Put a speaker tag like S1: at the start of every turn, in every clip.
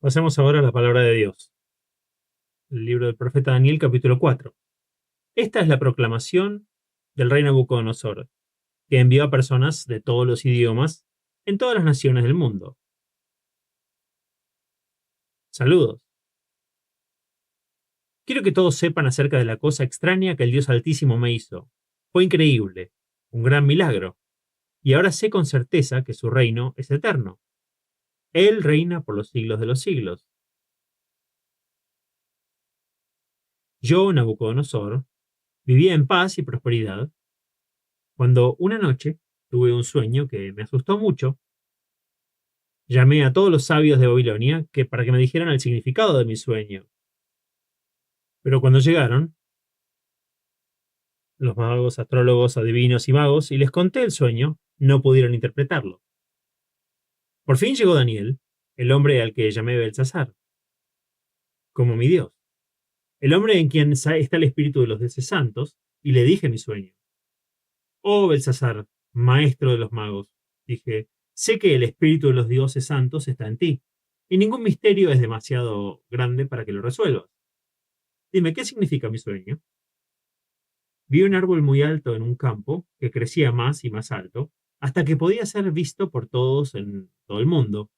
S1: Pasemos ahora a la palabra de Dios. El libro del profeta Daniel, capítulo 4. Esta es la proclamación del rey Nabucodonosor, que envió a personas de todos los idiomas en todas las naciones del mundo. Saludos. Quiero que todos sepan acerca de la cosa extraña que el Dios Altísimo me hizo. Fue increíble, un gran milagro, y ahora sé con certeza que su reino es eterno. Él reina por los siglos de los siglos. Yo, Nabucodonosor, vivía en paz y prosperidad, cuando una noche tuve un sueño que me asustó mucho. Llamé a todos los sabios de Babilonia para que me dijeran el significado de mi sueño. Pero cuando llegaron, los magos, astrólogos, adivinos y magos, y les conté el sueño, no pudieron interpretarlo. Por fin llegó Daniel, el hombre al que llamé Belsasar, como mi Dios, el hombre en quien está el espíritu de los dioses santos, y le dije mi sueño. Oh Belsasar, maestro de los magos, dije, sé que el espíritu de los dioses santos está en ti, y ningún misterio es demasiado grande para que lo resuelvas. Dime, ¿qué significa mi sueño? Vi un árbol muy alto en un campo que crecía más y más alto, hasta que podía ser visto por todos en todo el mundo.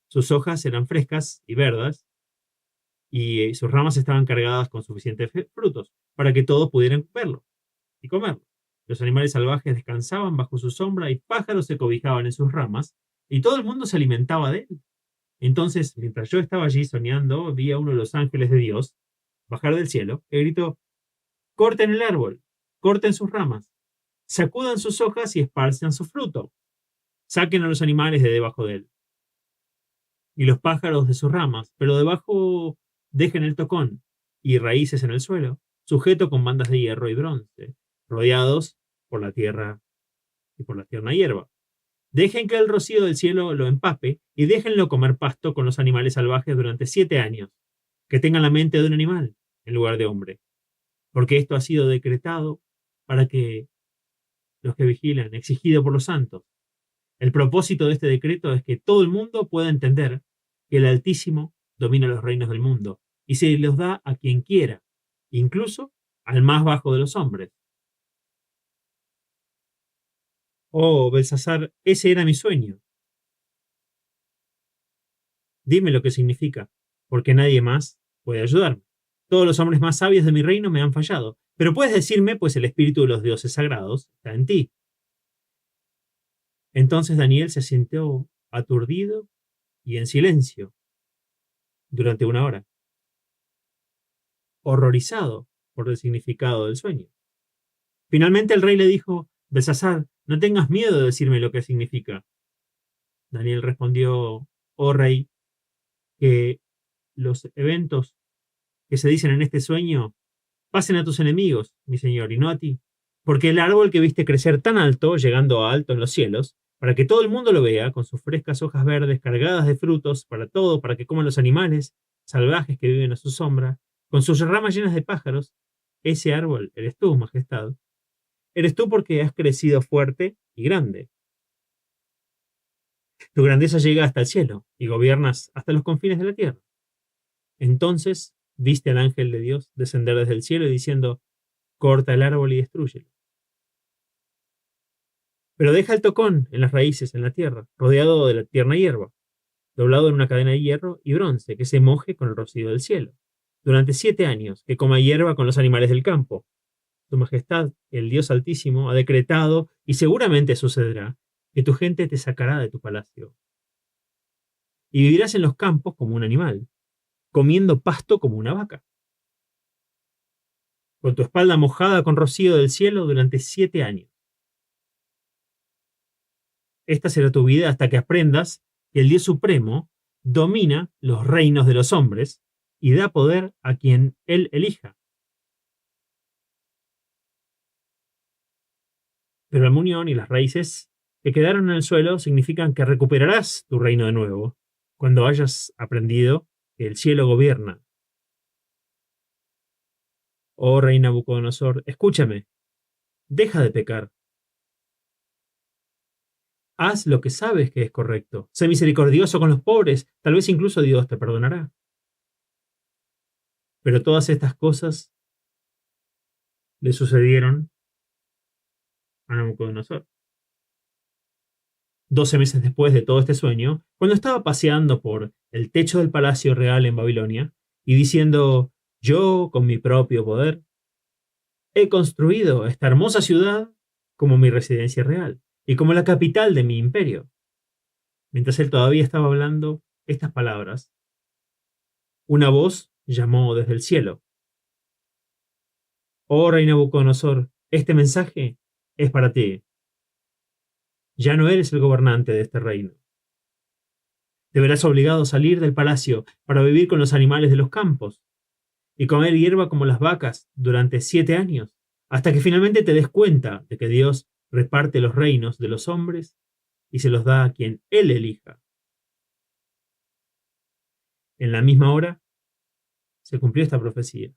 S1: Sus hojas eran frescas y verdes, y sus ramas estaban cargadas con suficientes frutos para que todos pudieran verlo y comerlo. Los animales salvajes descansaban bajo su sombra y pájaros se cobijaban en sus ramas, y todo el mundo se alimentaba de él. Entonces, mientras yo estaba allí soñando, vi a uno de los ángeles de Dios bajar del cielo, que gritó: corten el árbol, corten sus ramas, sacudan sus hojas y esparzan su fruto, saquen a los animales de debajo de él y los pájaros de sus ramas, pero debajo dejen el tocón y raíces en el suelo, sujeto con bandas de hierro y bronce, rodeados por la tierra y por la tierna hierba. Dejen que el rocío del cielo lo empape y déjenlo comer pasto con los animales salvajes durante 7 años, que tengan la mente de un animal en lugar de hombre, porque esto ha sido decretado para que los que vigilan, exigido por los santos. El propósito de este decreto es que todo el mundo pueda entender que el Altísimo domina los reinos del mundo y se los da a quien quiera, incluso al más bajo de los hombres. Oh, Belsasar, ese era mi sueño. Dime lo que significa, porque nadie más puede ayudarme. Todos los hombres más sabios de mi reino me han fallado, pero puedes decirme, pues el espíritu de los dioses sagrados está en ti. Entonces Daniel se sintió aturdido y en silencio durante una hora, horrorizado por el significado del sueño. Finalmente el rey le dijo: Belsasar, no tengas miedo de decirme lo que significa. Daniel respondió: oh rey, que los eventos que se dicen en este sueño pasen a tus enemigos, mi señor, y no a ti. Porque el árbol que viste crecer tan alto, llegando a alto en los cielos, para que todo el mundo lo vea, con sus frescas hojas verdes cargadas de frutos para todo, para que coman los animales salvajes que viven a su sombra, con sus ramas llenas de pájaros, ese árbol eres tú, majestad. Eres tú porque has crecido fuerte y grande. Tu grandeza llega hasta el cielo y gobiernas hasta los confines de la tierra. Entonces viste al ángel de Dios descender desde el cielo y diciendo: corta el árbol y destrúyelo. Pero deja el tocón en las raíces, en la tierra, rodeado de la tierna hierba, doblado en una cadena de hierro y bronce, que se moje con el rocío del cielo. Durante 7 años, que coma hierba con los animales del campo. Tu majestad, el Dios Altísimo, ha decretado, y seguramente sucederá, que tu gente te sacará de tu palacio. Y vivirás en los campos como un animal, comiendo pasto como una vaca, con tu espalda mojada con rocío del cielo durante 7 años. Esta será tu vida hasta que aprendas que el Dios Supremo domina los reinos de los hombres y da poder a quien Él elija. Pero la munión y las raíces que quedaron en el suelo significan que recuperarás tu reino de nuevo cuando hayas aprendido que el cielo gobierna. Oh rey Nabucodonosor, escúchame, deja de pecar. Haz lo que sabes que es correcto. Sé misericordioso con los pobres. Tal vez incluso Dios te perdonará. Pero todas estas cosas le sucedieron a Nabucodonosor. 12 meses después de todo este sueño, cuando estaba paseando por el techo del palacio real en Babilonia y diciendo, yo con mi propio poder he construido esta hermosa ciudad como mi residencia real y como la capital de mi imperio. Mientras él todavía estaba hablando estas palabras, una voz llamó desde el cielo. Oh rey Nabucodonosor, este mensaje es para ti. Ya no eres el gobernante de este reino. Te verás obligado a salir del palacio para vivir con los animales de los campos y comer hierba como las vacas durante 7 años, hasta que finalmente te des cuenta de que Dios reparte los reinos de los hombres y se los da a quien Él elija. En la misma hora se cumplió esta profecía.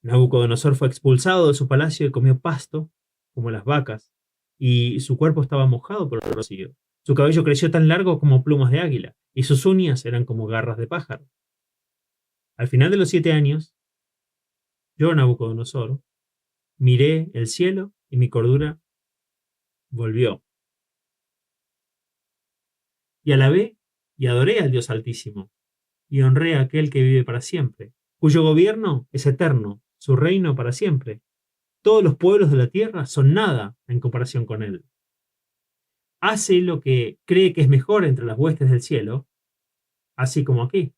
S1: Nabucodonosor fue expulsado de su palacio y comió pasto como las vacas, y su cuerpo estaba mojado por el rocío. Su cabello creció tan largo como plumas de águila, y sus uñas eran como garras de pájaro. Al final de los 7 años, yo, Nabucodonosor, miré el cielo y mi cordura volvió. Y alabé y adoré al Dios Altísimo, y honré a aquel que vive para siempre, cuyo gobierno es eterno, su reino para siempre. Todos los pueblos de la tierra son nada en comparación con él. Hace lo que cree que es mejor entre las huestes del cielo, así como aquí,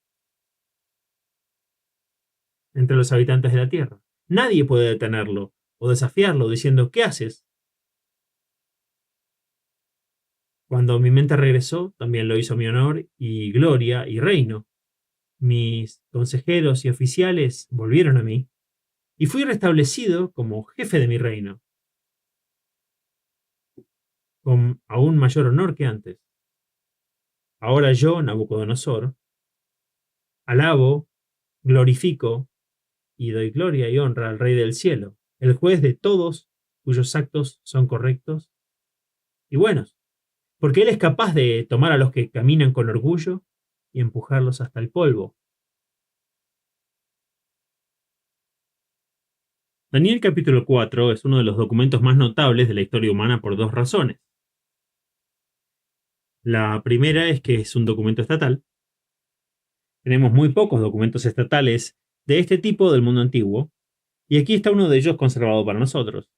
S1: entre los habitantes de la tierra. Nadie puede detenerlo o desafiarlo diciendo, ¿qué haces? Cuando mi mente regresó, también lo hizo mi honor y gloria y reino. Mis consejeros y oficiales volvieron a mí, y fui restablecido como jefe de mi reino, con aún mayor honor que antes. Ahora yo, Nabucodonosor, alabo, glorifico y doy gloria y honra al Rey del cielo, el juez de todos cuyos actos son correctos y buenos, porque Él es capaz de tomar a los que caminan con orgullo y empujarlos hasta el polvo. Daniel capítulo 4 es uno de los documentos más notables de la historia humana por 2 razones. La primera es que es un documento estatal. Tenemos muy pocos documentos estatales de este tipo del mundo antiguo, y aquí está uno de ellos conservado para nosotros.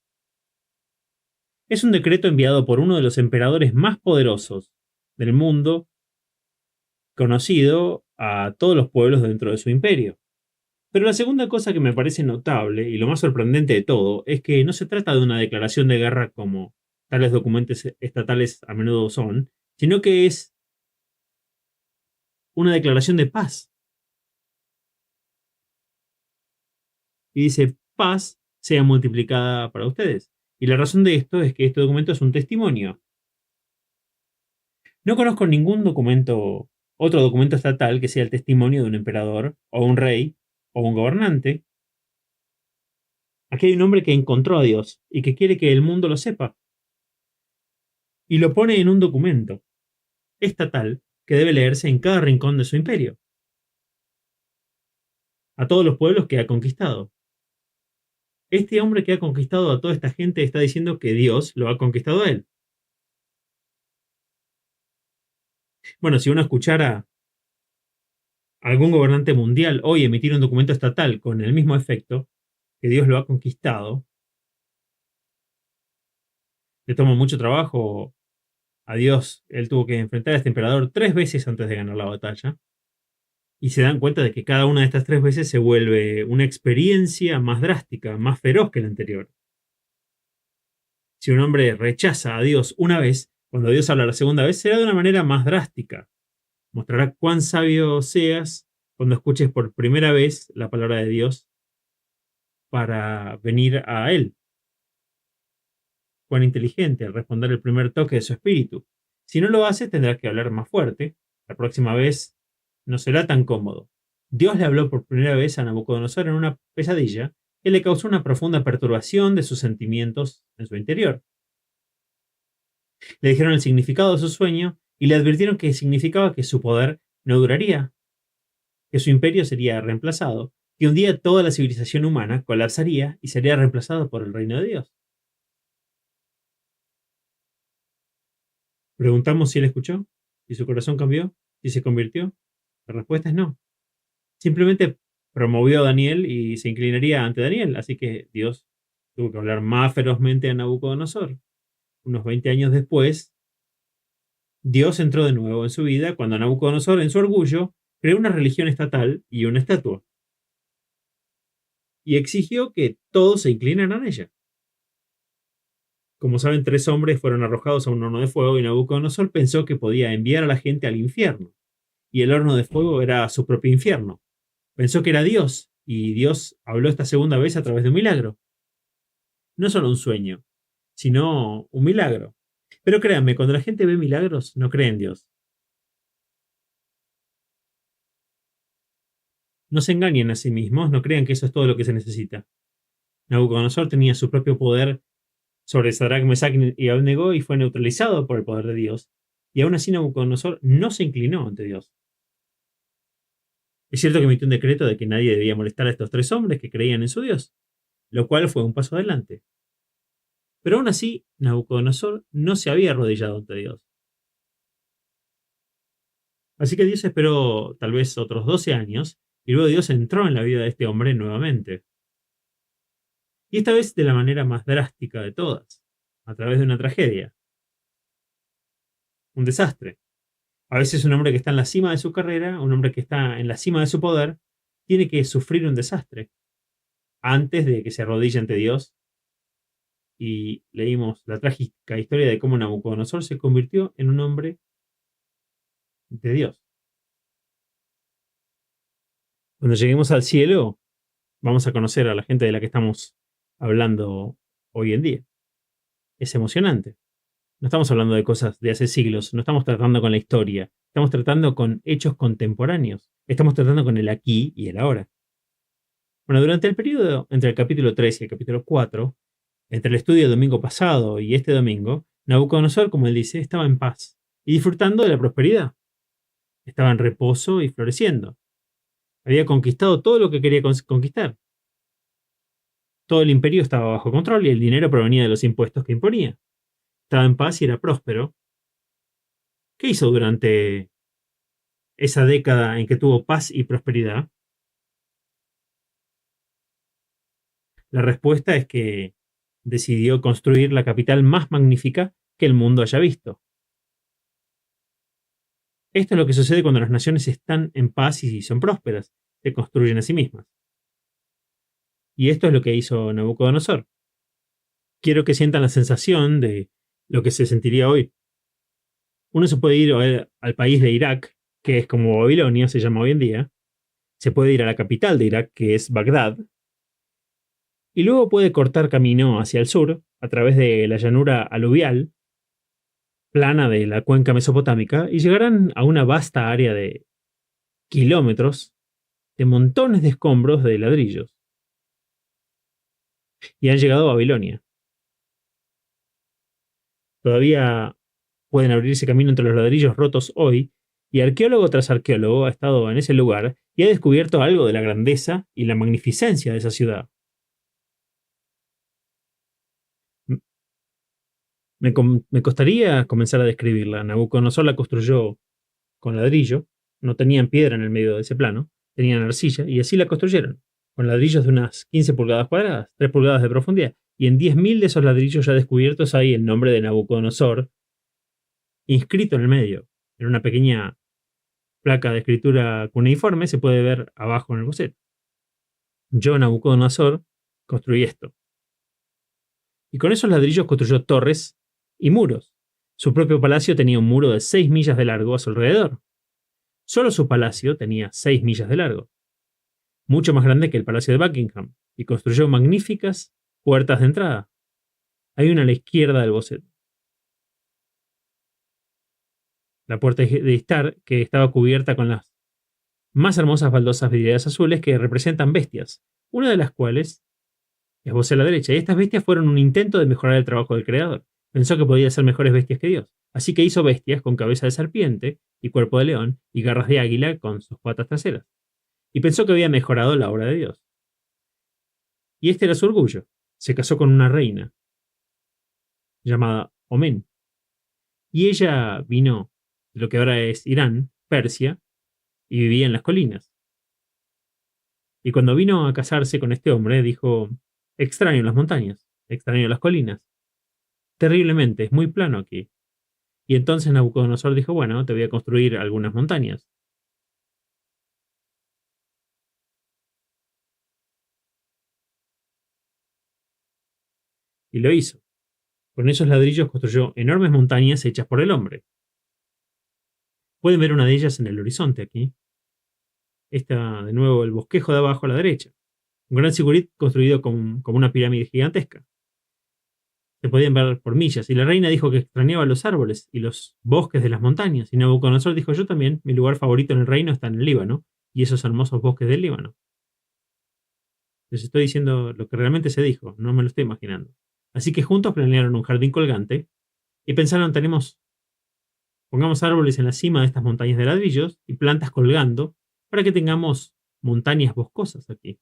S1: Es un decreto enviado por uno de los emperadores más poderosos del mundo, conocido a todos los pueblos dentro de su imperio. Pero la segunda cosa que me parece notable, y lo más sorprendente de todo, es que no se trata de una declaración de guerra como tales documentos estatales a menudo son, sino que es una declaración de paz. Y dice, paz sea multiplicada para ustedes. Y la razón de esto es que este documento es un testimonio. No conozco ningún documento, otro documento estatal que sea el testimonio de un emperador, o un rey, o un gobernante. Aquí hay un hombre que encontró a Dios y que quiere que el mundo lo sepa. Y lo pone en un documento estatal que debe leerse en cada rincón de su imperio, a todos los pueblos que ha conquistado. Este hombre que ha conquistado a toda esta gente está diciendo que Dios lo ha conquistado a él. Bueno, si uno escuchara a algún gobernante mundial hoy emitir un documento estatal con el mismo efecto, que Dios lo ha conquistado, le toma mucho trabajo a Dios. Él tuvo que enfrentar a este emperador 3 veces antes de ganar la batalla. Y se dan cuenta de que cada una de estas 3 veces se vuelve una experiencia más drástica, más feroz que la anterior. Si un hombre rechaza a Dios una vez, cuando Dios habla la segunda vez, será de una manera más drástica. Mostrará cuán sabio seas cuando escuches por primera vez la palabra de Dios para venir a Él. Cuán inteligente al responder el primer toque de su espíritu. Si no lo haces, tendrás que hablar más fuerte. La próxima vez no será tan cómodo. Dios le habló por primera vez a Nabucodonosor en una pesadilla que le causó una profunda perturbación de sus sentimientos en su interior. Le dijeron el significado de su sueño y le advirtieron que significaba que su poder no duraría, que su imperio sería reemplazado, que un día toda la civilización humana colapsaría y sería reemplazada por el reino de Dios. Preguntamos si él escuchó, si su corazón cambió, si se convirtió. La respuesta es no. Simplemente promovió a Daniel y se inclinaría ante Daniel, así que Dios tuvo que hablar más ferozmente a Nabucodonosor. Unos 20 años después, Dios entró de nuevo en su vida cuando Nabucodonosor, en su orgullo, creó una religión estatal y una estatua, y exigió que todos se inclinaran a ella. Como saben, 3 hombres fueron arrojados a un horno de fuego y Nabucodonosor pensó que podía enviar a la gente al infierno, y el horno de fuego era su propio infierno. Pensó que era Dios, y Dios habló esta segunda vez a través de un milagro. No solo un sueño, sino un milagro. Pero créanme, cuando la gente ve milagros, no cree en Dios. No se engañen a sí mismos, no crean que eso es todo lo que se necesita. Nabucodonosor tenía su propio poder sobre Sadrach, Mesach y Abednego y fue neutralizado por el poder de Dios. Y aún así Nabucodonosor no se inclinó ante Dios. Es cierto que emitió un decreto de que nadie debía molestar a estos 3 hombres que creían en su Dios, lo cual fue un paso adelante. Pero aún así, Nabucodonosor no se había arrodillado ante Dios. Así que Dios esperó tal vez otros 12 años y luego Dios entró en la vida de este hombre nuevamente. Y esta vez de la manera más drástica de todas, a través de una tragedia, un desastre. A veces un hombre que está en la cima de su carrera, un hombre que está en la cima de su poder, tiene que sufrir un desastre antes de que se arrodille ante Dios. Y leímos la trágica historia de cómo Nabucodonosor se convirtió en un hombre de Dios. Cuando lleguemos al cielo, vamos a conocer a la gente de la que estamos hablando hoy en día. Es emocionante. No estamos hablando de cosas de hace siglos, no estamos tratando con la historia, estamos tratando con hechos contemporáneos, estamos tratando con el aquí y el ahora. Bueno, durante el periodo entre el capítulo 3 y el capítulo 4, entre el estudio del domingo pasado y este domingo, Nabucodonosor, como él dice, estaba en paz y disfrutando de la prosperidad. Estaba en reposo y floreciendo. Había conquistado todo lo que quería conquistar. Todo el imperio estaba bajo control y el dinero provenía de los impuestos que imponía. Estaba en paz y era próspero. ¿Qué hizo durante esa década en que tuvo paz y prosperidad? La respuesta es que decidió construir la capital más magnífica que el mundo haya visto. Esto es lo que sucede cuando las naciones están en paz y son prósperas, se construyen a sí mismas. Y esto es lo que hizo Nabucodonosor. Quiero que sientan la sensación de lo que se sentiría hoy. Uno se puede ir al país de Irak, que es como Babilonia, se llama hoy en día. Se puede ir a la capital de Irak, que es Bagdad. Y luego puede cortar camino hacia el sur, a través de la llanura aluvial, plana de la cuenca mesopotámica, y llegarán a una vasta área de kilómetros de montones de escombros de ladrillos. Y han llegado a Babilonia. Todavía pueden abrirse camino entre los ladrillos rotos hoy, y arqueólogo tras arqueólogo ha estado en ese lugar y ha descubierto algo de la grandeza y la magnificencia de esa ciudad. Me costaría comenzar a describirla. Nabucodonosor la construyó con ladrillo, no tenían piedra en el medio de ese plano, tenían arcilla y así la construyeron, con ladrillos de unas 15 pulgadas cuadradas, 3 pulgadas de profundidad, y en 10.000 de esos ladrillos ya descubiertos hay el nombre de Nabucodonosor inscrito en el medio, en una pequeña placa de escritura cuneiforme, se puede ver abajo en el boceto. Yo, Nabucodonosor, construí esto. Y con esos ladrillos construyó torres y muros. Su propio palacio tenía un muro de 6 millas de largo a su alrededor. Solo su palacio tenía 6 millas de largo, mucho más grande que el palacio de Buckingham, y construyó magníficas puertas de entrada. Hay una a la izquierda del boceto. La puerta de Istar, que estaba cubierta con las más hermosas baldosas vidriadas azules que representan bestias, una de las cuales esbocé a la derecha, y estas bestias fueron un intento de mejorar el trabajo del creador. Pensó que podía ser mejores bestias que Dios. Así que hizo bestias con cabeza de serpiente y cuerpo de león y garras de águila con sus patas traseras. Y pensó que había mejorado la obra de Dios. Y este era su orgullo. Se casó con una reina llamada Omen. Y ella vino de lo que ahora es Irán, Persia, y vivía en las colinas. Y cuando vino a casarse con este hombre, dijo, extraño las montañas, extraño las colinas. Terriblemente, es muy plano aquí. Y entonces Nabucodonosor dijo, bueno, te voy a construir algunas montañas. Y lo hizo. Con esos ladrillos construyó enormes montañas hechas por el hombre. Pueden ver una de ellas en el horizonte aquí. Está de nuevo el bosquejo de abajo a la derecha. Un gran sigurit construido como una pirámide gigantesca. Se podían ver por millas, y la reina dijo que extrañaba los árboles y los bosques de las montañas, y Nabucodonosor dijo yo también, mi lugar favorito en el reino está en el Líbano, y esos hermosos bosques del Líbano. Les estoy diciendo lo que realmente se dijo, no me lo estoy imaginando. Así que juntos planearon un jardín colgante, y pensaron, pongamos árboles en la cima de estas montañas de ladrillos, y plantas colgando, para que tengamos montañas boscosas aquí,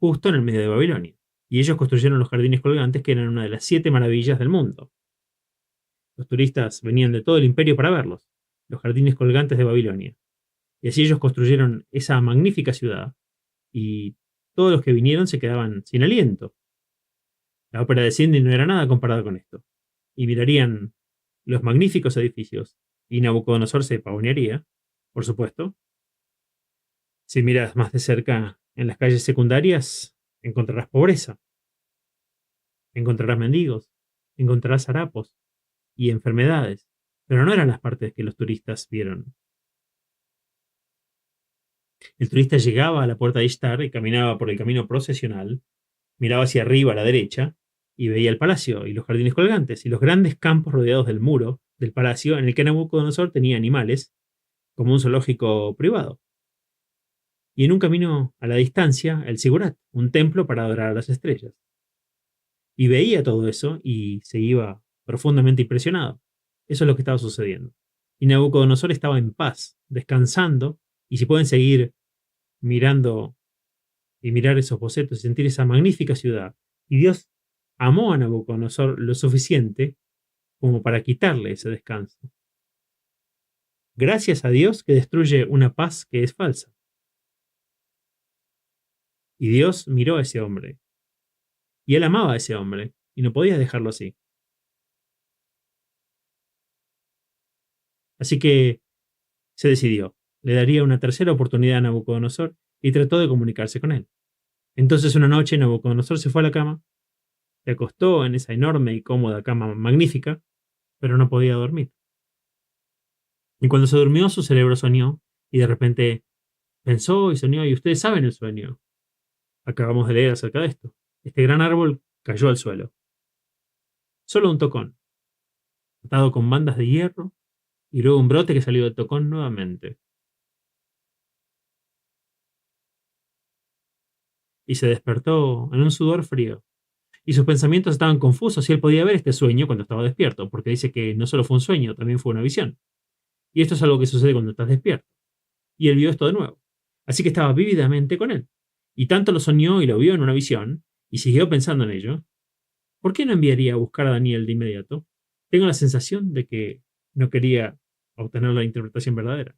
S1: justo en el medio de Babilonia. Y ellos construyeron los jardines colgantes que eran una de las 7 maravillas del mundo. Los turistas venían de todo el imperio para verlos, los jardines colgantes de Babilonia. Y así ellos construyeron esa magnífica ciudad, y todos los que vinieron se quedaban sin aliento. La ópera de Sydney no era nada comparada con esto. Y mirarían los magníficos edificios, y Nabucodonosor se pavonearía, por supuesto. Si miras más de cerca en las calles secundarias, encontrarás pobreza, encontrarás mendigos, encontrarás harapos y enfermedades, pero no eran las partes que los turistas vieron. El turista llegaba a la puerta de Ishtar y caminaba por el camino procesional, miraba hacia arriba a la derecha y veía el palacio y los jardines colgantes y los grandes campos rodeados del muro del palacio en el que Nabucodonosor tenía animales, como un zoológico privado. Y en un camino a la distancia, el Sigurat, un templo para adorar a las estrellas. Y veía todo eso y se iba profundamente impresionado. Eso es lo que estaba sucediendo. Y Nabucodonosor estaba en paz, descansando, y si pueden seguir mirando y mirar esos bocetos y sentir esa magnífica ciudad. Y Dios amó a Nabucodonosor lo suficiente como para quitarle ese descanso. Gracias a Dios que destruye una paz que es falsa. Y Dios miró a ese hombre. Y él amaba a ese hombre. Y no podía dejarlo así. Así que se decidió. Le daría una tercera oportunidad a Nabucodonosor y trató de comunicarse con él. Entonces una noche Nabucodonosor se fue a la cama, se acostó en esa enorme y cómoda cama magnífica, pero no podía dormir. Y cuando se durmió, su cerebro soñó, y de repente pensó y soñó, y ustedes saben el sueño. Acabamos de leer acerca de esto. Este gran árbol cayó al suelo. Solo un tocón, atado con bandas de hierro, y luego un brote que salió del tocón nuevamente. Y se despertó en un sudor frío. Y sus pensamientos estaban confusos y él podía ver este sueño cuando estaba despierto, porque dice que no solo fue un sueño, también fue una visión. Y esto es algo que sucede cuando estás despierto. Y él vio esto de nuevo. Así que estaba vívidamente con él. Y tanto lo soñó y lo vio en una visión, y siguió pensando en ello. ¿Por qué no enviaría a buscar a Daniel de inmediato? Tengo la sensación de que no quería obtener la interpretación verdadera.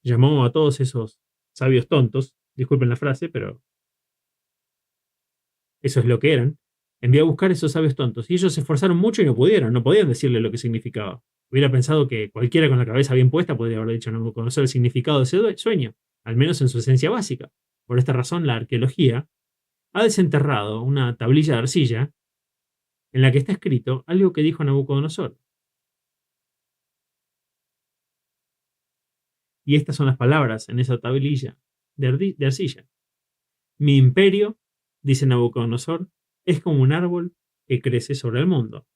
S1: Llamó a todos esos sabios tontos, disculpen la frase, pero eso es lo que eran. Envió a buscar a esos sabios tontos, y ellos se esforzaron mucho y no pudieron, no podían decirle lo que significaba. Hubiera pensado que cualquiera con la cabeza bien puesta podría haber dicho no conocer el significado de ese sueño, al menos en su esencia básica. Por esta razón, la arqueología ha desenterrado una tablilla de arcilla en la que está escrito algo que dijo Nabucodonosor. Y estas son las palabras en esa tablilla de arcilla. Mi imperio, dice Nabucodonosor, es como un árbol que crece sobre el mundo.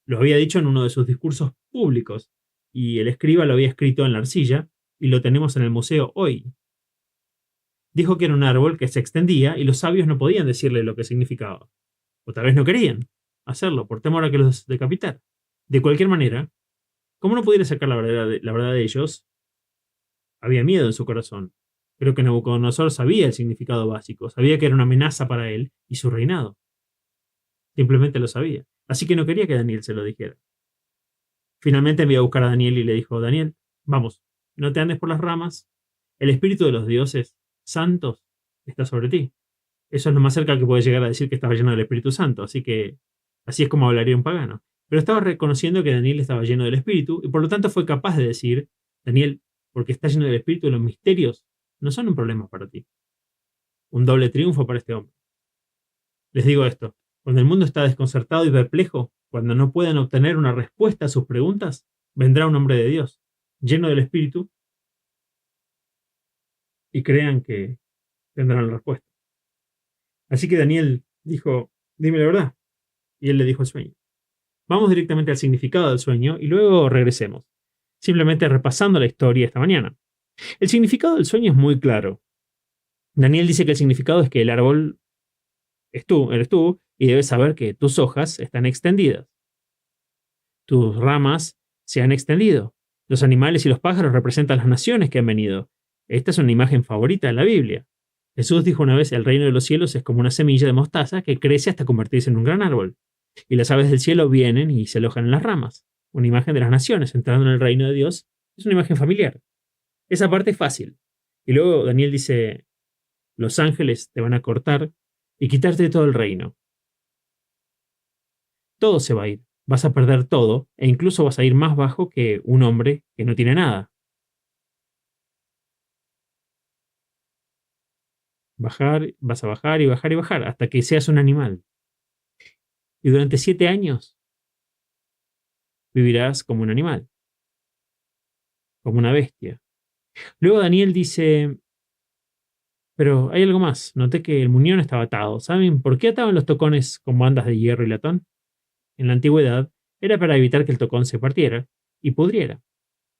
S1: Lo había dicho en uno de sus discursos públicos, y el escriba lo había escrito en la arcilla, y lo tenemos en el museo hoy. Dijo que era un árbol que se extendía y los sabios no podían decirle lo que significaba. O tal vez no querían hacerlo por temor a que los decapitara. De cualquier manera, como no pudiera sacar la verdad de ellos, había miedo en su corazón. Creo que Nabucodonosor sabía el significado básico, sabía que era una amenaza para él y su reinado. Simplemente lo sabía. Así que no quería que Daniel se lo dijera. Finalmente envió a buscar a Daniel y le dijo: Daniel, vamos, no te andes por las ramas. El espíritu de los dioses santos está sobre ti. Eso es lo más cerca que puede llegar a decir que estaba lleno del Espíritu Santo, así que así es como hablaría un pagano. Pero estaba reconociendo que Daniel estaba lleno del Espíritu y por lo tanto fue capaz de decir: Daniel, porque estás lleno del Espíritu, los misterios no son un problema para ti. Un doble triunfo para este hombre. Les digo esto: cuando el mundo está desconcertado y perplejo, cuando no pueden obtener una respuesta a sus preguntas, vendrá un hombre de Dios, lleno del Espíritu, y crean que tendrán la respuesta. Así que Daniel dijo: dime la verdad. Y él le dijo el sueño. Vamos directamente al significado del sueño y luego regresemos, simplemente repasando la historia esta mañana. El significado del sueño es muy claro. Daniel dice que el significado es que el árbol eres tú, y debes saber que tus hojas están extendidas. Tus ramas se han extendido. Los animales y los pájaros representan las naciones que han venido. Esta es una imagen favorita de la Biblia. Jesús dijo una vez: el reino de los cielos es como una semilla de mostaza que crece hasta convertirse en un gran árbol. Y las aves del cielo vienen y se alojan en las ramas. Una imagen de las naciones entrando en el reino de Dios es una imagen familiar. Esa parte es fácil. Y luego Daniel dice: los ángeles te van a cortar y quitarte todo el reino. Todo se va a ir. Vas a perder todo e incluso vas a ir más bajo que un hombre que no tiene nada. Vas a bajar y bajar y bajar hasta que seas un animal. Y durante 7 años vivirás como un animal, como una bestia. Luego Daniel dice: pero hay algo más. Noté que el muñón estaba atado. ¿Saben por qué ataban los tocones con bandas de hierro y latón? En la antigüedad era para evitar que el tocón se partiera y pudriera,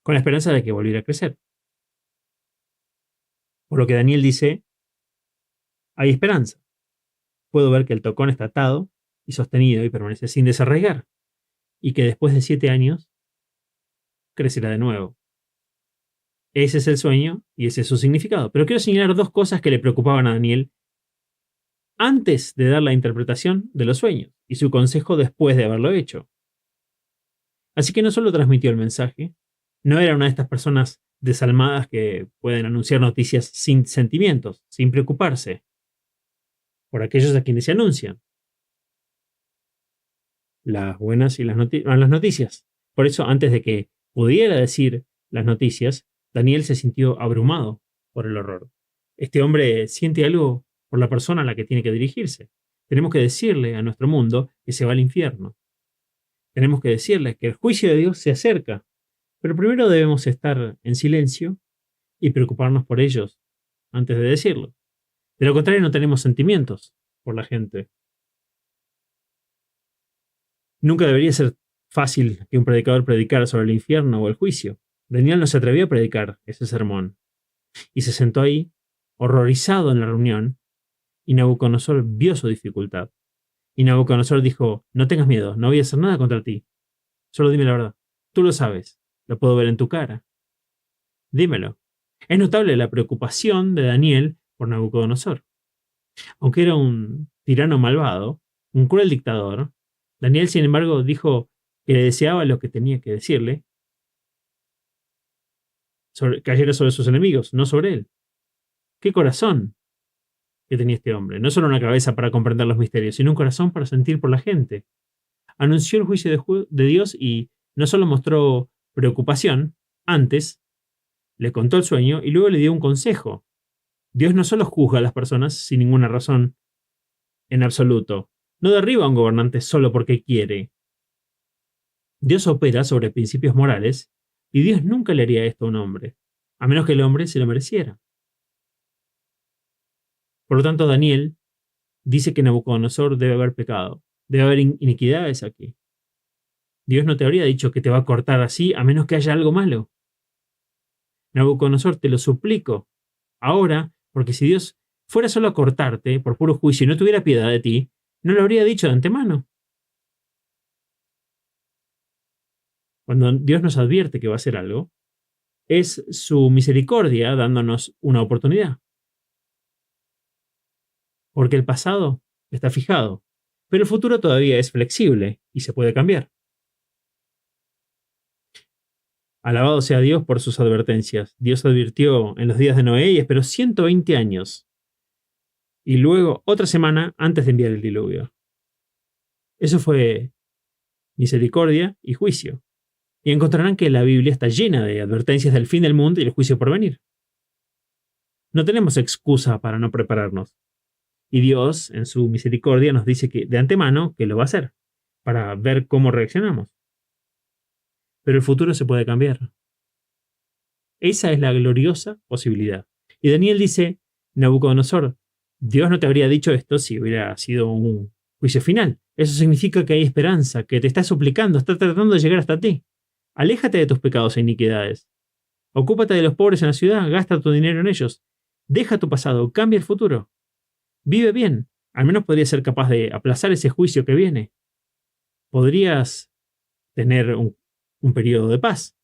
S1: con la esperanza de que volviera a crecer. Por lo que Daniel dice: hay esperanza. Puedo ver que el tocón está atado y sostenido y permanece sin desarraigar, y que después de 7 años crecerá de nuevo. Ese es el sueño y ese es su significado. Pero quiero señalar 2 cosas que le preocupaban a Daniel antes de dar la interpretación de los sueños y su consejo después de haberlo hecho. Así que no solo transmitió el mensaje, no era una de estas personas desalmadas que pueden anunciar noticias sin sentimientos, sin preocuparse por aquellos a quienes se anuncian las buenas y las noticias. Por eso, antes de que pudiera decir las noticias, Daniel se sintió abrumado por el horror. Este hombre siente algo por la persona a la que tiene que dirigirse. Tenemos que decirle a nuestro mundo que se va al infierno. Tenemos que decirle que el juicio de Dios se acerca. Pero primero debemos estar en silencio y preocuparnos por ellos antes de decirlo. De lo contrario, no tenemos sentimientos por la gente. Nunca debería ser fácil que un predicador predicara sobre el infierno o el juicio. Daniel no se atrevió a predicar ese sermón y se sentó ahí, horrorizado en la reunión, y Nabucodonosor vio su dificultad. Y Nabucodonosor dijo: no tengas miedo, no voy a hacer nada contra ti. Solo dime la verdad. Tú lo sabes, lo puedo ver en tu cara. Dímelo. Es notable la preocupación de Daniel por Nabucodonosor. Aunque era un tirano malvado, un cruel dictador, Daniel, sin embargo, dijo que le deseaba lo que tenía que decirle, cayera sobre sus enemigos, no sobre él. ¡Qué corazón que tenía este hombre! No solo una cabeza para comprender los misterios, sino un corazón para sentir por la gente. Anunció el juicio de Dios y no solo mostró preocupación, antes le contó el sueño y luego le dio un consejo. Dios no solo juzga a las personas sin ninguna razón en absoluto, no derriba a un gobernante solo porque quiere. Dios opera sobre principios morales y Dios nunca le haría esto a un hombre, a menos que el hombre se lo mereciera. Por lo tanto, Daniel dice que Nabucodonosor debe haber pecado, debe haber iniquidades aquí. Dios no te habría dicho que te va a cortar así a menos que haya algo malo. Nabucodonosor, te lo suplico, ahora Porque si Dios fuera solo a cortarte por puro juicio y no tuviera piedad de ti, no lo habría dicho de antemano. Cuando Dios nos advierte que va a hacer algo, es su misericordia dándonos una oportunidad. Porque el pasado está fijado, pero el futuro todavía es flexible y se puede cambiar. Alabado sea Dios por sus advertencias. Dios advirtió en los días de Noé y esperó 120 años. Y luego otra semana antes de enviar el diluvio. Eso fue misericordia y juicio. Y encontrarán que la Biblia está llena de advertencias del fin del mundo y el juicio por venir. No tenemos excusa para no prepararnos. Y Dios, en su misericordia, nos dice que de antemano que lo va a hacer, para ver cómo reaccionamos. Pero el futuro se puede cambiar. Esa es la gloriosa posibilidad. Y Daniel dice, Nabucodonosor, Dios no te habría dicho esto si hubiera sido un juicio final. Eso significa que hay esperanza, que te está suplicando, está tratando de llegar hasta ti. Aléjate de tus pecados e iniquidades. Ocúpate de los pobres en la ciudad, gasta tu dinero en ellos. Deja tu pasado, cambia el futuro. Vive bien. Al menos podrías ser capaz de aplazar ese juicio que viene. Podrías tener un periodo de paz.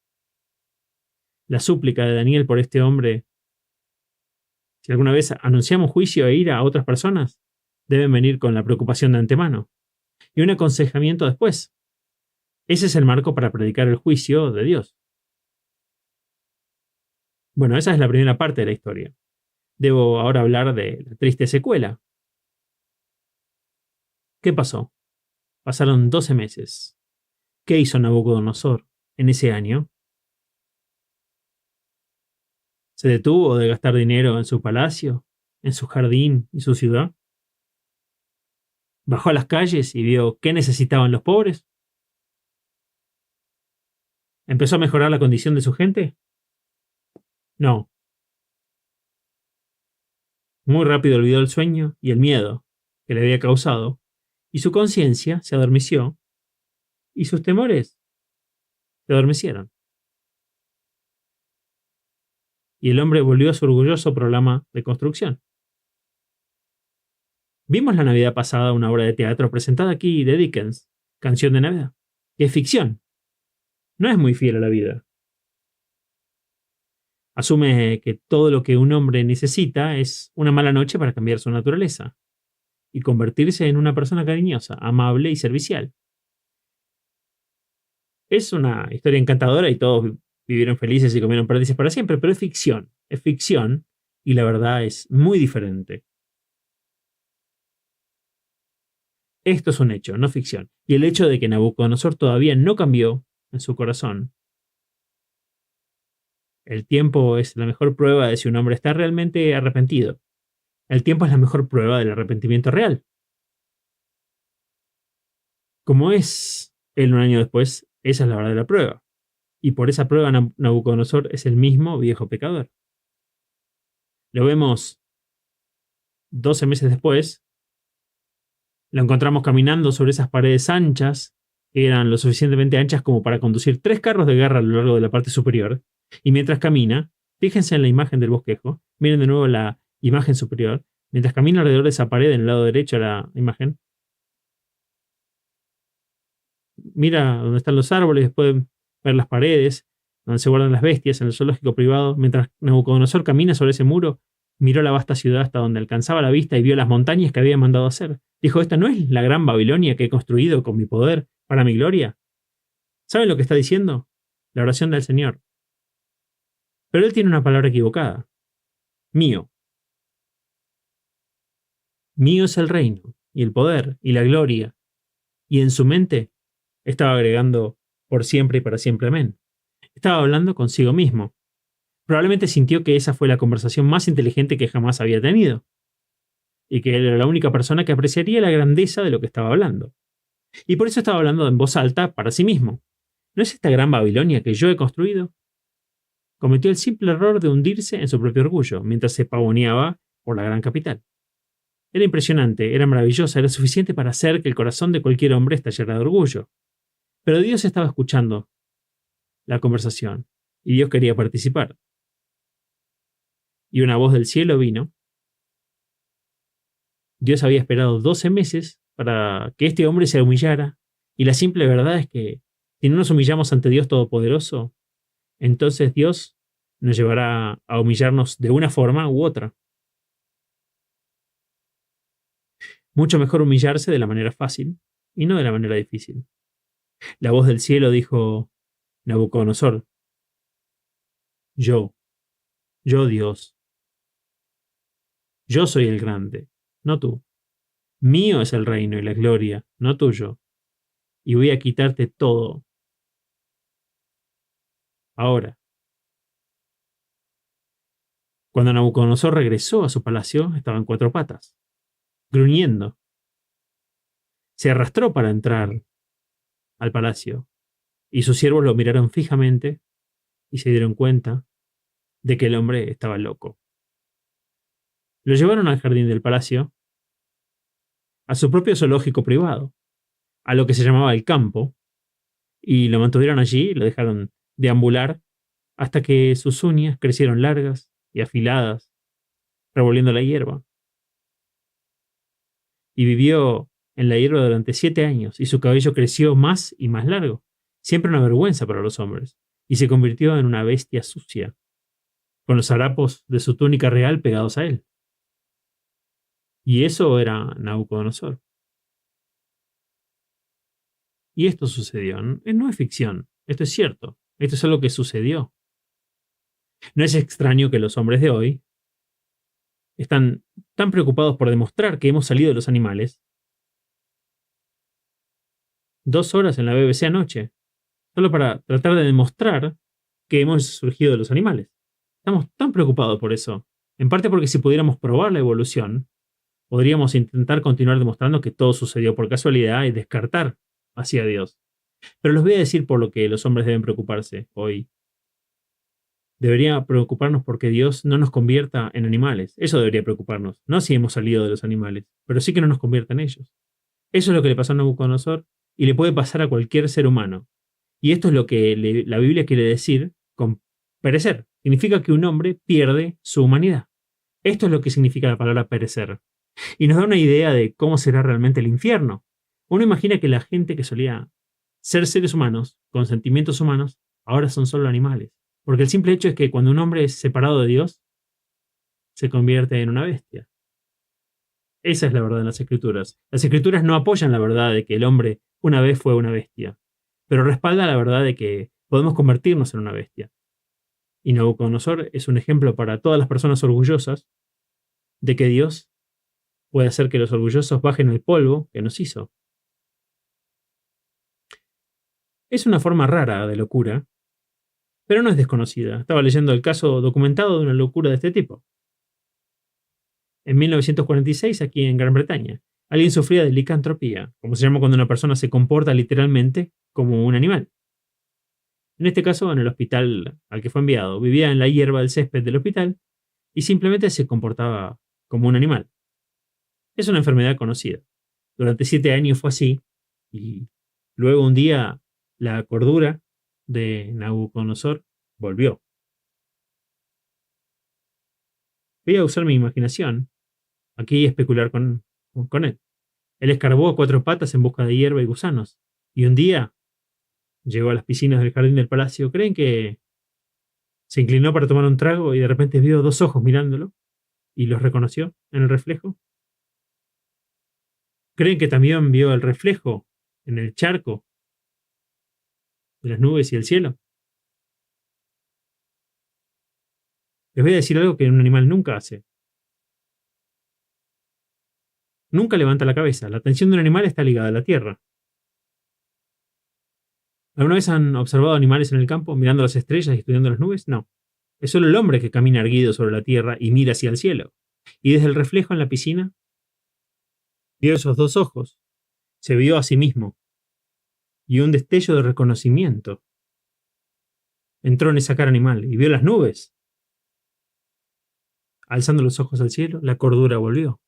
S1: La súplica de Daniel por este hombre, si alguna vez anunciamos juicio e ira a otras personas, deben venir con la preocupación de antemano y un aconsejamiento después. Ese es el marco para predicar el juicio de Dios. Bueno, esa es la primera parte de la historia. Debo ahora hablar de la triste secuela. ¿Qué pasó? Pasaron 12 meses. ¿Qué hizo Nabucodonosor en ese año? ¿Se detuvo de gastar dinero en su palacio, en su jardín y su ciudad? ¿Bajó a las calles y vio qué necesitaban los pobres? ¿Empezó a mejorar la condición de su gente? No. Muy rápido olvidó el sueño y el miedo que le había causado, y su conciencia se adormeció, y sus temores se adormecieron. Y el hombre volvió a su orgulloso programa de construcción. Vimos la Navidad pasada una obra de teatro presentada aquí de Dickens, Canción de Navidad, que es ficción. No es muy fiel a la vida. Asume que todo lo que un hombre necesita es una mala noche para cambiar su naturaleza y convertirse en una persona cariñosa, amable y servicial. Es una historia encantadora y todos vivieron felices y comieron perdices para siempre, pero es ficción y la verdad es muy diferente. Esto es un hecho, no ficción. Y el hecho de que Nabucodonosor todavía no cambió en su corazón. El tiempo es la mejor prueba de si un hombre está realmente arrepentido. El tiempo es la mejor prueba del arrepentimiento real. Como es él un año después, esa es la verdadera prueba. Y por esa prueba Nabucodonosor es el mismo viejo pecador. Lo vemos 12 meses después. Lo encontramos caminando sobre esas paredes anchas, que eran lo suficientemente anchas como para conducir 3 carros de guerra a lo largo de la parte superior. Y mientras camina, fíjense en la imagen del bosquejo, miren de nuevo la imagen superior, mientras camina alrededor de esa pared en el lado derecho de la imagen, mira dónde están los árboles, pueden ver las paredes, donde se guardan las bestias en el zoológico privado. Mientras Nabucodonosor camina sobre ese muro, miró la vasta ciudad hasta donde alcanzaba la vista y vio las montañas que había mandado hacer. Dijo, ¿esta no es la gran Babilonia que he construido con mi poder para mi gloria? ¿Saben lo que está diciendo? La oración del Señor. Pero él tiene una palabra equivocada. Mío. Mío es el reino, y el poder, y la gloria. Y en su mente estaba agregando por siempre y para siempre amén. Estaba hablando consigo mismo. Probablemente sintió que esa fue la conversación más inteligente que jamás había tenido, y que él era la única persona que apreciaría la grandeza de lo que estaba hablando. Y por eso estaba hablando en voz alta para sí mismo. ¿No es esta gran Babilonia que yo he construido? Cometió el simple error de hundirse en su propio orgullo, mientras se pavoneaba por la gran capital. Era impresionante, era maravillosa, era suficiente para hacer que el corazón de cualquier hombre estallara de orgullo. Pero Dios estaba escuchando la conversación, y Dios quería participar. Y una voz del cielo vino Dios había esperado 12 meses para que este hombre se humillara, y la simple verdad es que si no nos humillamos ante Dios Todopoderoso, entonces Dios nos llevará a humillarnos de una forma u otra. Mucho mejor humillarse de la manera fácil y no de la manera difícil. La voz del cielo dijo: Nabucodonosor, yo, yo Dios, yo soy el grande, no tú. Mío es el reino y la gloria, no tuyo, y voy a quitarte todo. Ahora, cuando Nabucodonosor regresó a su palacio, estaba en cuatro patas, gruñendo. Se arrastró para entrar al palacio, y sus siervos lo miraron fijamente y se dieron cuenta de que el hombre estaba loco. Lo llevaron al jardín del palacio, a su propio zoológico privado, a lo que se llamaba el campo, y lo mantuvieron allí y lo dejaron deambular hasta que sus uñas crecieron largas y afiladas, revolviendo la hierba. Y vivió en la hierba durante 7 años, y su cabello creció más y más largo, siempre una vergüenza para los hombres, y se convirtió en una bestia sucia, con los harapos de su túnica real pegados a él. Y eso era Nabucodonosor. Y esto sucedió. No es ficción, esto es cierto. Esto es algo que sucedió. No es extraño que los hombres de hoy están tan preocupados por demostrar que hemos salido de los animales. 2 horas en la BBC anoche, solo para tratar de demostrar que hemos surgido de los animales. Estamos tan preocupados por eso. En parte porque si pudiéramos probar la evolución, podríamos intentar continuar demostrando que todo sucedió por casualidad y descartar hacia Dios. Pero les voy a decir por lo que los hombres deben preocuparse hoy. Debería preocuparnos porque Dios no nos convierta en animales. Eso debería preocuparnos. No si hemos salido de los animales, pero sí que no nos convierta en ellos. Eso es lo que le pasó a Nabucodonosor y le puede pasar a cualquier ser humano. Y esto es lo que la Biblia quiere decir con perecer. Significa que un hombre pierde su humanidad. Esto es lo que significa la palabra perecer. Y nos da una idea de cómo será realmente el infierno. Uno imagina que la gente que solía ser seres humanos, con sentimientos humanos, ahora son solo animales. Porque el simple hecho es que cuando un hombre es separado de Dios, se convierte en una bestia. Esa es la verdad en las Escrituras. Las Escrituras no apoyan la verdad de que el hombre una vez fue una bestia, pero respalda la verdad de que podemos convertirnos en una bestia. Y Nabucodonosor es un ejemplo para todas las personas orgullosas de que Dios puede hacer que los orgullosos bajen el polvo que nos hizo. Es una forma rara de locura, pero no es desconocida. Estaba leyendo el caso documentado de una locura de este tipo. En 1946, aquí en Gran Bretaña, alguien sufría de licantropía, como se llama cuando una persona se comporta literalmente como un animal. En este caso, en el hospital al que fue enviado, vivía en la hierba del césped del hospital y simplemente se comportaba como un animal. Es una enfermedad conocida. Durante 7 años fue así, y luego un día la cordura de Nabucodonosor volvió. Voy a usar mi imaginación aquí y especular con él. Él escarbó a cuatro patas en busca de hierba y gusanos, y un día llegó a las piscinas del jardín del palacio. ¿Creen que se inclinó para tomar un trago y de repente vio dos ojos mirándolo y los reconoció en el reflejo? ¿Creen que también vio el reflejo en el charco de las nubes y el cielo? Les voy a decir algo que un animal nunca hace. Nunca levanta la cabeza. La atención de un animal está ligada a la tierra. ¿Alguna vez han observado animales en el campo mirando las estrellas y estudiando las nubes? No. Es solo el hombre que camina erguido sobre la tierra y mira hacia el cielo. Y desde el reflejo en la piscina, vio esos dos ojos. Se vio a sí mismo. Y un destello de reconocimiento entró en esa cara animal y vio las nubes. Alzando los ojos al cielo, la cordura volvió.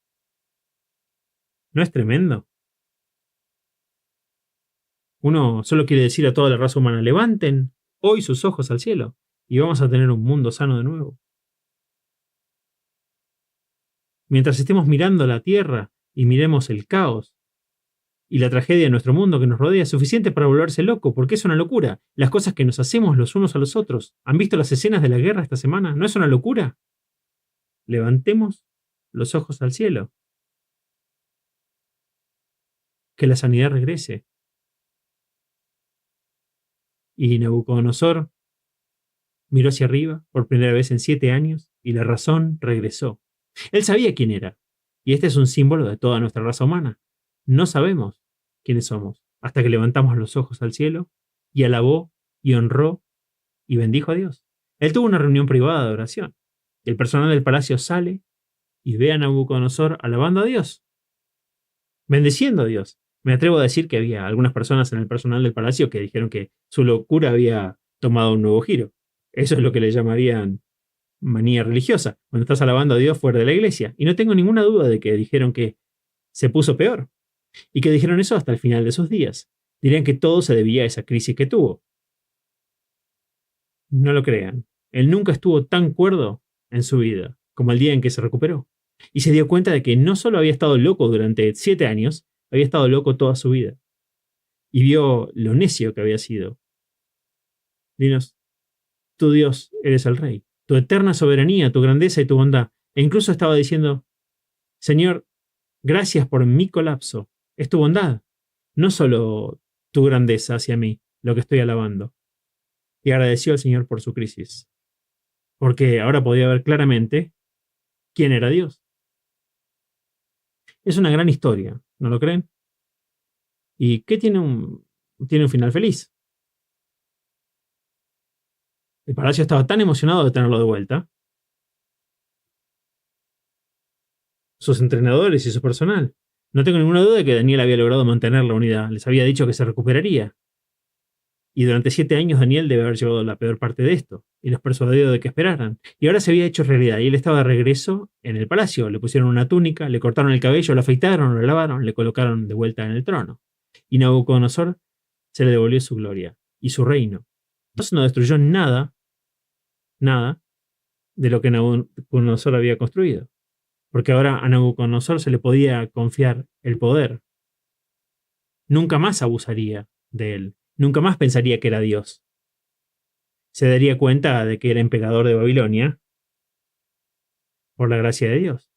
S1: ¿No es tremendo? Uno solo quiere decir a toda la raza humana: levanten hoy sus ojos al cielo y vamos a tener un mundo sano de nuevo. Mientras estemos mirando la tierra y miremos el caos y la tragedia de nuestro mundo que nos rodea es suficiente para volverse loco, porque es una locura. Las cosas que nos hacemos los unos a los otros. ¿Han visto las escenas de la guerra esta semana? ¿No es una locura? Levantemos los ojos al cielo. Que la sanidad regrese. Y Nabucodonosor miró hacia arriba por primera vez en 7 años y la razón regresó. Él sabía quién era. Y este es un símbolo de toda nuestra raza humana. No sabemos quiénes somos hasta que levantamos los ojos al cielo y alabó y honró y bendijo a Dios. Él tuvo una reunión privada de oración. El personal del palacio sale y ve a Nabucodonosor alabando a Dios, bendiciendo a Dios. Me atrevo a decir que había algunas personas en el personal del palacio que dijeron que su locura había tomado un nuevo giro. Eso es lo que le llamarían manía religiosa, cuando estás alabando a Dios fuera de la iglesia. Y no tengo ninguna duda de que dijeron que se puso peor. Y que dijeron eso hasta el final de sus días. Dirían que todo se debía a esa crisis que tuvo. No lo crean. Él nunca estuvo tan cuerdo en su vida como el día en que se recuperó. Y se dio cuenta de que no solo había estado loco durante 7 años, había estado loco toda su vida. Y vio lo necio que había sido. Dinos, tu Dios eres el Rey, tu eterna soberanía, tu grandeza y tu bondad. E incluso estaba diciendo, Señor, gracias por mi colapso. Es tu bondad, no solo tu grandeza hacia mí, lo que estoy alabando. Y agradeció al Señor por su crisis, porque ahora podía ver claramente quién era Dios. Es una gran historia, ¿no lo creen? ¿Y qué tiene un final feliz? El palacio estaba tan emocionado de tenerlo de vuelta, sus entrenadores y su personal. No tengo ninguna duda de que Daniel había logrado mantener la unidad. Les había dicho que se recuperaría. Y durante 7 años Daniel debe haber llevado la peor parte de esto, y los persuadió de que esperaran. Y ahora se había hecho realidad, y él estaba de regreso en el palacio. Le pusieron una túnica, le cortaron el cabello, lo afeitaron, lo lavaron, le colocaron de vuelta en el trono. Y Nabucodonosor se le devolvió su gloria y su reino. Entonces no destruyó nada de lo que Nabucodonosor había construido. Porque ahora a Nabucodonosor se le podía confiar el poder. Nunca más abusaría de él. Nunca más pensaría que era Dios. Se daría cuenta de que era emperador de Babilonia por la gracia de Dios.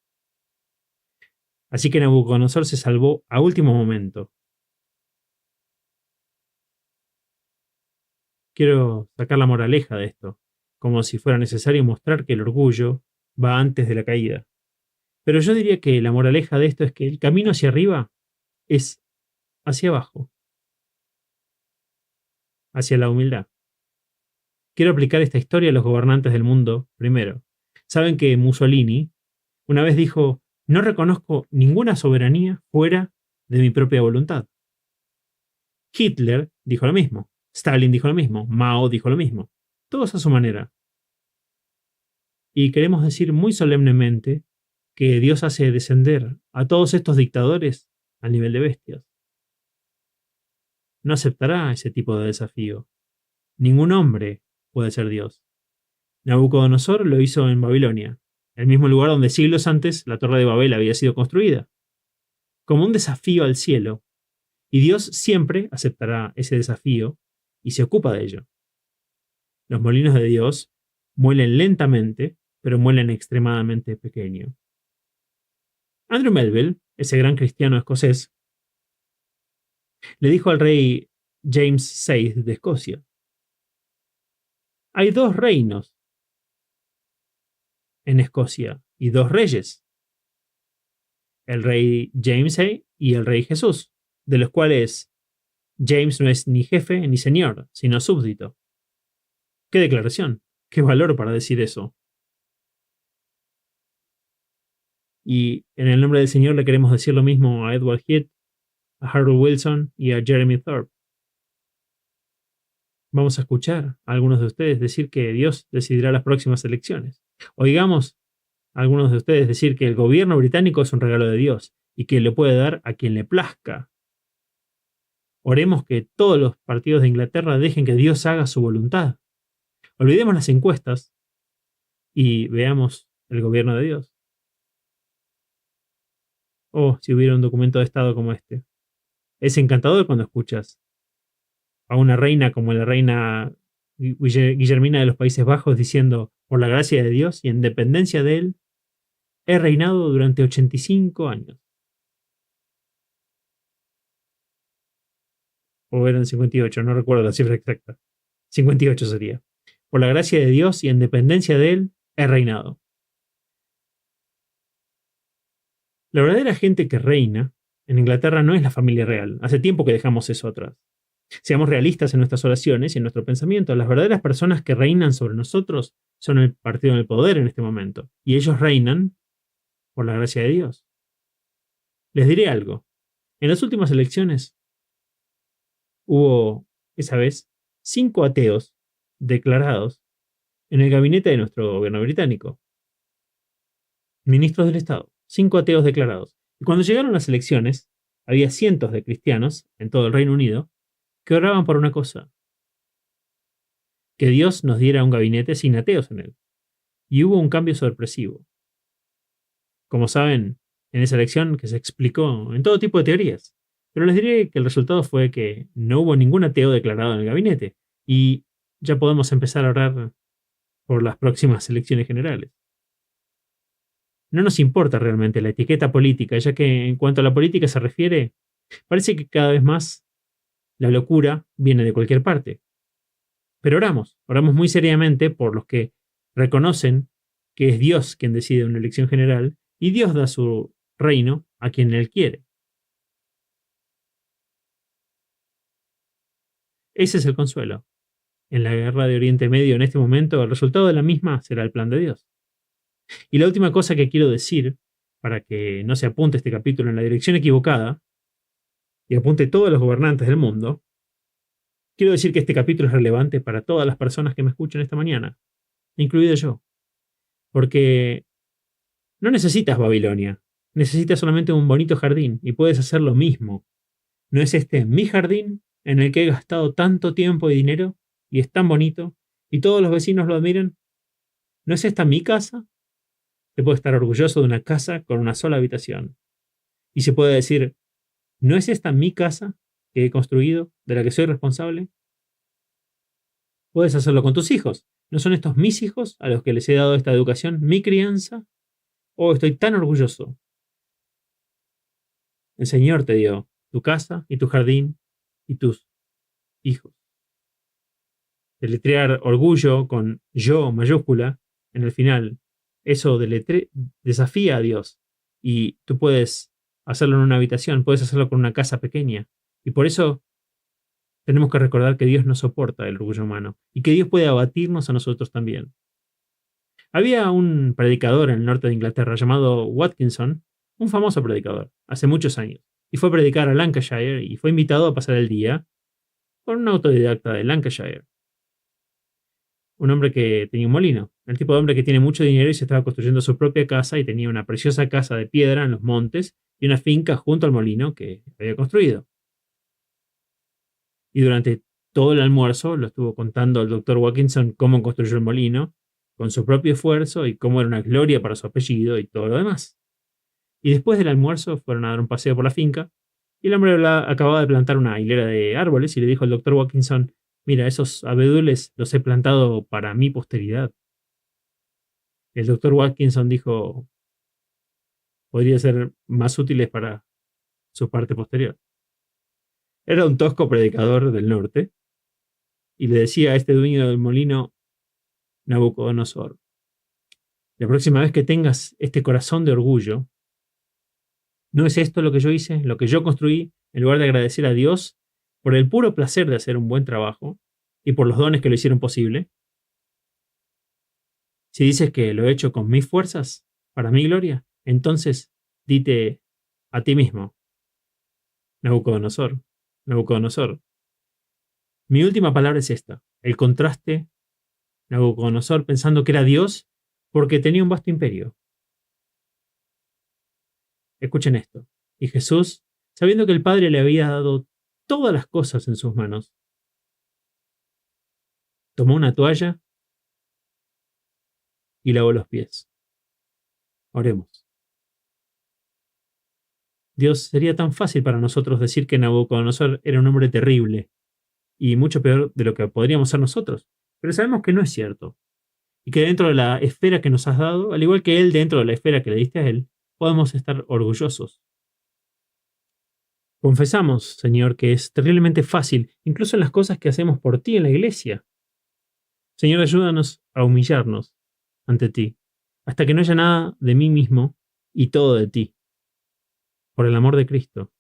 S1: Así que Nabucodonosor se salvó a último momento. Quiero sacar la moraleja de esto, como si fuera necesario mostrar que el orgullo va antes de la caída. Pero yo diría que la moraleja de esto es que el camino hacia arriba es hacia abajo, hacia la humildad. Quiero aplicar esta historia a los gobernantes del mundo primero. Saben que Mussolini una vez dijo, no reconozco ninguna soberanía fuera de mi propia voluntad. Hitler dijo lo mismo, Stalin dijo lo mismo, Mao dijo lo mismo, todos a su manera. Y queremos decir muy solemnemente que Dios hace descender a todos estos dictadores al nivel de bestias. No aceptará ese tipo de desafío. Ningún hombre puede ser Dios. Nabucodonosor lo hizo en Babilonia, el mismo lugar donde siglos antes la Torre de Babel había sido construida, como un desafío al cielo, y Dios siempre aceptará ese desafío y se ocupa de ello. Los molinos de Dios muelen lentamente, pero muelen extremadamente pequeño. Andrew Melville, ese gran cristiano escocés, le dijo al rey James VI de Escocia, hay 2 reinos en Escocia y 2 reyes, el rey James VI y el rey Jesús, de los cuales James no es ni jefe ni señor, sino súbdito. ¡Qué declaración! ¡Qué valor para decir eso! Y en el nombre del Señor le queremos decir lo mismo a Edward Heath, a Harold Wilson y a Jeremy Thorpe. Vamos a escuchar a algunos de ustedes decir que Dios decidirá las próximas elecciones. Oigamos a algunos de ustedes decir que el gobierno británico es un regalo de Dios y que le puede dar a quien le plazca. Oremos que todos los partidos de Inglaterra dejen que Dios haga su voluntad. Olvidemos las encuestas y veamos el gobierno de Dios. Oh, si hubiera un documento de Estado como este. Es encantador cuando escuchas a una reina como la reina Guillermina de los Países Bajos diciendo, por la gracia de Dios y en dependencia de él, he reinado durante 85 años. O eran 58, no recuerdo la cifra exacta. 58 sería. Por la gracia de Dios y en dependencia de él, he reinado. La verdadera gente que reina en Inglaterra no es la familia real. Hace tiempo que dejamos eso atrás. Seamos realistas en nuestras oraciones y en nuestro pensamiento. Las verdaderas personas que reinan sobre nosotros son el partido en el poder en este momento. Y ellos reinan por la gracia de Dios. Les diré algo. En las últimas elecciones hubo, esa vez, 5 ateos declarados en el gabinete de nuestro gobierno británico. Ministros del Estado. 5 ateos declarados. Y cuando llegaron las elecciones, había cientos de cristianos en todo el Reino Unido que oraban por una cosa: que Dios nos diera un gabinete sin ateos en él. Y hubo un cambio sorpresivo. Como saben, en esa elección que se explicó en todo tipo de teorías. Pero les diré que el resultado fue que no hubo ningún ateo declarado en el gabinete. Y ya podemos empezar a orar por las próximas elecciones generales. No nos importa realmente la etiqueta política, ya que en cuanto a la política se refiere, parece que cada vez más la locura viene de cualquier parte. Pero oramos muy seriamente por los que reconocen que es Dios quien decide una elección general y Dios da su reino a quien Él quiere. Ese es el consuelo. En la guerra de Oriente Medio en este momento, el resultado de la misma será el plan de Dios. Y la última cosa que quiero decir, para que no se apunte este capítulo en la dirección equivocada y apunte todos los gobernantes del mundo, quiero decir que este capítulo es relevante para todas las personas que me escuchan esta mañana, incluido yo. Porque no necesitas Babilonia, necesitas solamente un bonito jardín y puedes hacer lo mismo. ¿No es este mi jardín en el que he gastado tanto tiempo y dinero y es tan bonito y todos los vecinos lo admiran? ¿No es esta mi casa? Se puede estar orgulloso de una casa con una sola habitación. Y se puede decir, ¿no es esta mi casa que he construido, de la que soy responsable? Puedes hacerlo con tus hijos. ¿No son estos mis hijos a los que les he dado esta educación, mi crianza? Oh, estoy tan orgulloso. El Señor te dio tu casa y tu jardín y tus hijos. Deletrear orgullo con yo mayúscula en el final, eso desafía a Dios. Y tú puedes hacerlo en una habitación, puedes hacerlo con una casa pequeña. Y por eso tenemos que recordar que Dios no soporta el orgullo humano y que Dios puede abatirnos a nosotros también. Había un predicador en el norte de Inglaterra llamado Watkinson, un famoso predicador, hace muchos años, y fue a predicar a Lancashire y fue invitado a pasar el día con un autodidacta de Lancashire, un hombre que tenía un molino, el tipo de hombre que tiene mucho dinero y se estaba construyendo su propia casa y tenía una preciosa casa de piedra en los montes y una finca junto al molino que había construido. Y durante todo el almuerzo lo estuvo contando el doctor Watkinson cómo construyó el molino, con su propio esfuerzo y cómo era una gloria para su apellido y todo lo demás. Y después del almuerzo fueron a dar un paseo por la finca y el hombre acababa de plantar una hilera de árboles y le dijo al doctor Watkinson, mira, esos abedules los he plantado para mi posteridad. El doctor Watkinson dijo, podría ser más útiles para su parte posterior. Era un tosco predicador del norte y le decía a este dueño del molino, Nabucodonosor, la próxima vez que tengas este corazón de orgullo, ¿no es esto lo que yo hice, lo que yo construí, en lugar de agradecer a Dios por el puro placer de hacer un buen trabajo y por los dones que lo hicieron posible? Si dices que lo he hecho con mis fuerzas, para mi gloria, entonces dite a ti mismo, Nabucodonosor, Nabucodonosor. Mi última palabra es esta, el contraste, Nabucodonosor pensando que era Dios porque tenía un vasto imperio. Escuchen esto. Y Jesús, sabiendo que el Padre le había dado todas las cosas en sus manos, tomó una toalla y lavó los pies. Oremos. Dios, sería tan fácil para nosotros decir que Nabucodonosor era un hombre terrible y mucho peor de lo que podríamos ser nosotros. Pero sabemos que no es cierto. Y que dentro de la esfera que nos has dado, al igual que él dentro de la esfera que le diste a él, podemos estar orgullosos. Confesamos, Señor, que es terriblemente fácil, incluso en las cosas que hacemos por ti en la iglesia. Señor, ayúdanos a humillarnos ante ti, hasta que no haya nada de mí mismo y todo de ti, por el amor de Cristo.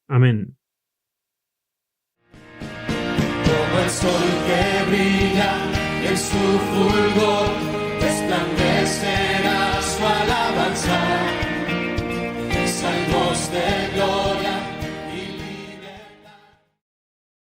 S1: Amén.
S2: Como el sol que brilla en su fulgor, resplandece